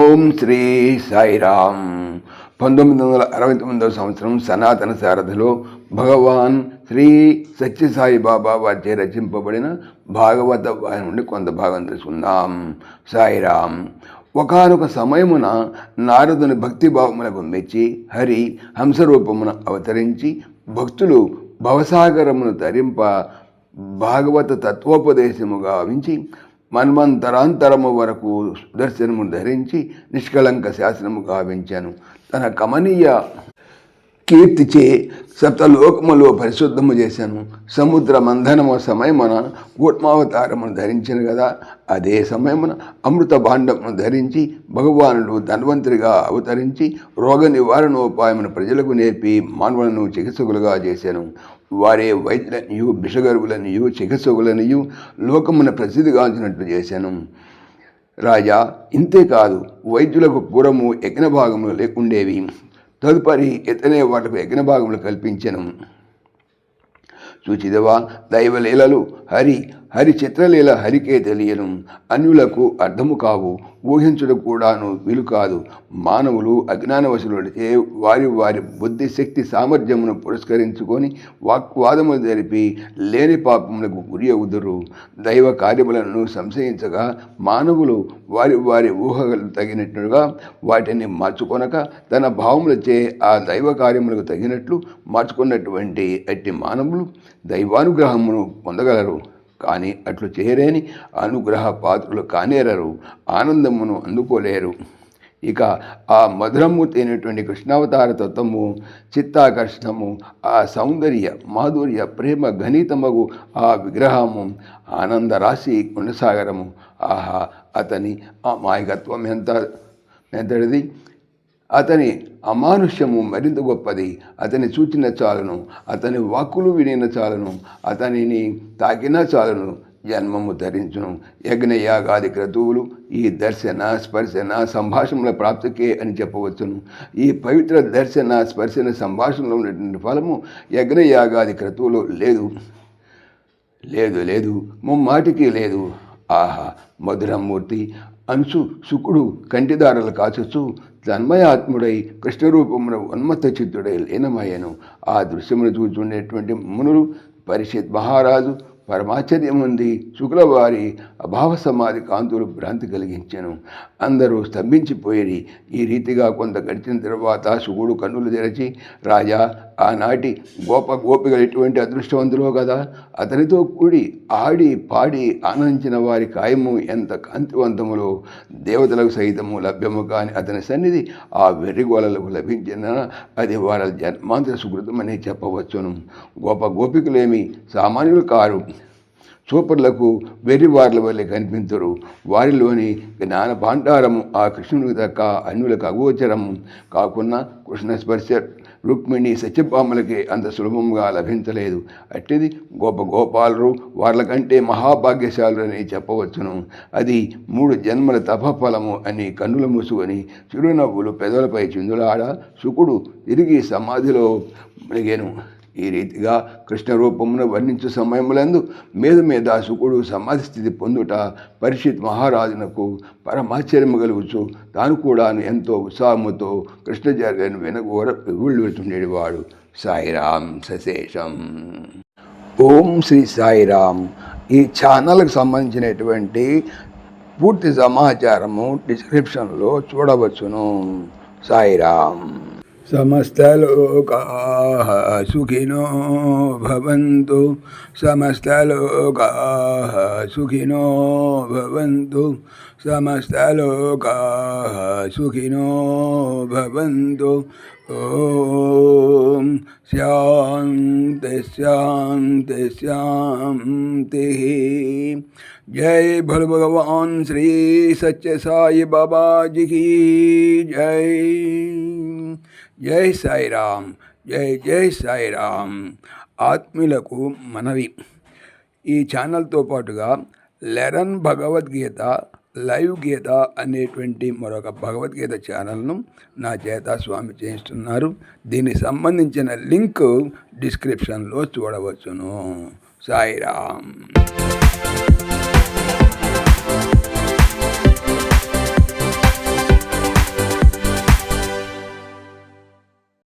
ఓం శ్రీ సాయిరామ్. 1969 సంవత్సరం సనాతన శారదలో భగవాన్ శ్రీ సత్యసాయి బాబా వారిచే రచింపబడిన భాగవత వారి నుండి కొంత భాగం తెలుసుకుందాం. సాయిరామ్. ఒకానొక సమయమున నారదుని భక్తిభావములకు మెచ్చి హరి హంసరూపమున అవతరించి భక్తులు భవసాగరమును తరింప భాగవత తత్వోపదేశము గావించి మన్వంతరాంతరము వరకు సుదర్శనము ధరించి నిష్కళంక శాసనము గావించాను. తన కమనీయ కీర్తిచే సప్తలోకములో పరిశుద్ధము చేశాను. సముద్ర మంథనము సమయమున కూర్మావతారమును ధరించిన కదా, అదే సమయమున అమృత భాండమును ధరించి భగవానుడు ధన్వంతరిగా అవతరించి రోగ నివారణోపాయమును ప్రజలకు నేర్పి మానవులను చికిత్సకులుగా చేశాను. వారే వైద్యులనియు బిషగరువులనియు చికిత్సకులనియు లోకమున ప్రసిద్ధిగాంచినట్లు చేశాను. రాజా, ఇంతేకాదు వైద్యులకు పూర్వము యజ్ఞ భాగములు లేకుండేవి. తదుపరి ఇతనే వాటికి యజ్ఞ భాగములు కల్పించెను. చూచిదవా, దైవలీలలు హరి చిత్రలీల హరికే తెలియను. అన్యులకు అర్థము కావు, ఊహించుడు కూడాను వీలు కాదు. మానవులు అజ్ఞానవశులైతే వారి వారి బుద్ధి శక్తి సామర్థ్యమును పురస్కరించుకొని వాక్వాదములు జరిపి లేని పాపములకు గురి అవుదురు. దైవ కార్యములను సంశయించగా మానవులు వారి వారి ఊహలు తగినట్లుగా వాటిని మార్చుకొనక తన భావములచే ఆ దైవ కార్యములకు తగినట్లు మార్చుకున్నటువంటి అట్టి మానవులు దైవానుగ్రహమును పొందగలరు. కానీ అట్లు చేయలేని అనుగ్రహ పాత్రులు కానేరరు, ఆనందమును అందుకోలేరు. ఇక ఆ మధురమూర్తి అయినటువంటి కృష్ణావతార తత్వము, చిత్తాకర్షణము, ఆ సౌందర్య మాధుర్య ప్రేమ ఘనీతమగు ఆ విగ్రహము, ఆనందరాశి గుణసాగరము, ఆహా! అతని ఆ మాయకత్వం ఎంతటిది! అతని అమానుష్యము మరింత గొప్పది. అతని చూచిన చాలును, అతని వాక్కులు వినిన చాలును, అతనిని తాకినా చాలును, జన్మము ధరించును. యజ్ఞయాగాది క్రతువులు ఈ దర్శన స్పర్శన సంభాషణల ప్రాప్తికే అని చెప్పవచ్చును. ఈ పవిత్ర దర్శన స్పర్శన సంభాషణలో ఉన్నటువంటి ఫలము యజ్ఞయాగాది క్రతువులో లేదు లేదు లేదు ముమ్మాటికి లేదు. ఆహా! మధురమూర్తి అంశు శుకుడు కంటిదారులు కాచుచు తన్మయాత్ముడై కృష్ణరూపమును ఉన్మత్త చిత్తుడై లీనమయ్యను. ఆ దృశ్యమును చూచుండేటువంటి మునులు పరిషత్ మహారాజు పరమాశ్చర్యముంది శుక్లవారి అభావ సమాధి కాంతులు భ్రాంతి కలిగించెను. అందరూ స్తంభించిపోయేది. ఈ రీతిగా కొంత గడిచిన తర్వాత శుకుడు కన్నులు తెరచి, రాజా, ఆనాటి గోపికలు ఎటువంటి అదృష్టవంతులో కదా, అతనితో కూడి ఆడి పాడి ఆనందించిన వారి కాయము ఎంత కాంతివంతములో, దేవతలకు సైతము లభ్యము కాని అతని సన్నిధి ఆ వెర్రిగోళలకు లభించిన అది వారి జన్మాంతర సుకృతమని చెప్పవచ్చును. గోపికలేమి సామాన్యులు కారు, సూపర్లకు వెర్రివార్ల వల్లే కనిపించరు. వారిలోని జ్ఞాన భాండారము ఆ కృష్ణునికి తక్క అన్యులకు అగోచరము కాకున్నా కృష్ణ స్పర్శ రుక్మిణి సత్యభామలకి అంత సులభంగా లభించలేదు. అట్టిది గోపాలరు వాళ్ళ కంటే మహాభాగ్యశాలులని చెప్పవచ్చును. అది 3 జన్మల తపఫలము అని కన్నుల మూసుకొని చిరునవ్వులు పెదవులపై చిందులాడ శుకుడు తిరిగి సమాధిలో మునిగెను. ఈ రీతిగా కృష్ణ రూపమును వర్ణించు సమయములందు మీద శుకుడు సమాధి స్థితి పొందుట పరిషత్ మహారాజునకు పరమాశ్చర్యము కలుగుచు తాను కూడా ఎంతో ఉత్సాహముతో కృష్ణ జర్గను వెనగోర వెళ్తుండేవాడు. సాయిరామ్ సశేషం. ఓం శ్రీ సాయిరామ్. ఈ ఛానల్కి సంబంధించినటువంటి పూర్తి సమాచారము డిస్క్రిప్షన్లో చూడవచ్చును. సాయిరామ్. సమస్తలోకాః సుఖినో భవంతు, సమస్తలోకాః సుఖినో భవంతు, సమస్తలోకాః సుఖినో భవంతు. ఓం శాంతి శాంతి శాంతి. జై భోలో భగవాన్ శ్రీ సత్య సాయి బాబాజీకి జై. జై సాయిరామ్. జై జై సాయిరామ్. ఆత్మీయులకు మనవి, ఈ ఛానల్తో పాటుగా లెరన్ భగవద్గీత లైవ్ గీత అనేటువంటి మరొక భగవద్గీత ఛానల్ను నా చేత స్వామి చేయిస్తున్నారు. దీనికి సంబంధించిన లింక్ డిస్క్రిప్షన్లో చూడవచ్చును. సాయిరామ్.